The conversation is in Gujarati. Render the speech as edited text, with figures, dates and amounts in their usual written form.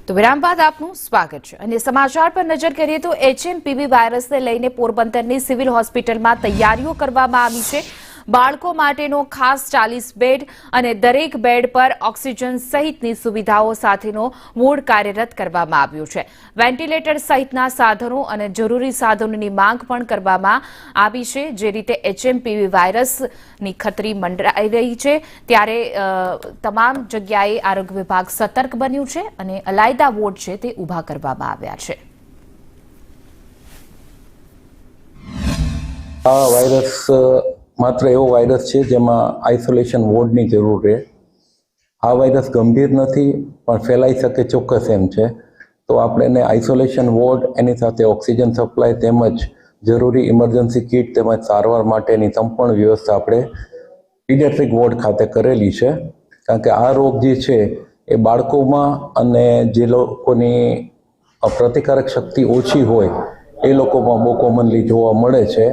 તો વિરામ બાદ આપનું સ્વાગત છે અને સમાચાર પર નજર કરીએ તો HMPV વાયરસને લઈને પોરબંદરની સિવિલ હોસ્પિટલમાં તૈયારીઓ કરવામાં આવી છે। બાળકો માટેનો ખાસ 40 બેડ અને દરેક બેડ પર ઓક્સિજન સહિતની સુવિધાઓ સાથેનો વોર્ડ કાર્યરત કરવામાં આવ્યો છે। વેન્ટિલેટર સહિતના સાધનો અને જરૂરી સાધનોની માંગ પણ કરવામાં આવી છે। જે રીતે HMPV વાયરસની ખતરી મંડરાઈ રહી છે ત્યારે તમામ જગ્યાએ આરોગ્ય વિભાગ સતર્ક બન્યું છે અને અલાયદા વોર્ડ છે તે ઊભા કરવામાં આવ્યા છે। આ વાયરસ માત્ર એવો વાયરસ છે જેમાં આઇસોલેશન વોર્ડની જરૂર રહે। આ વાયરસ ગંભીર નથી પણ ફેલાઈ શકે ચોક્કસ એમ છે, તો આપણે એને આઇસોલેશન વોર્ડ, એની સાથે ઓક્સિજન સપ્લાય તેમજ જરૂરી ઇમરજન્સી કિટ તેમજ સારવાર માટેની સંપૂર્ણ વ્યવસ્થા આપણે પીડિયાટ્રિક વોર્ડ ખાતે કરેલી છે। કારણ કે આ રોગ જે છે એ બાળકોમાં અને જે લોકોની પ્રતિકારક શક્તિ ઓછી હોય એ લોકોમાં બહુ કોમનલી જોવા મળે છે।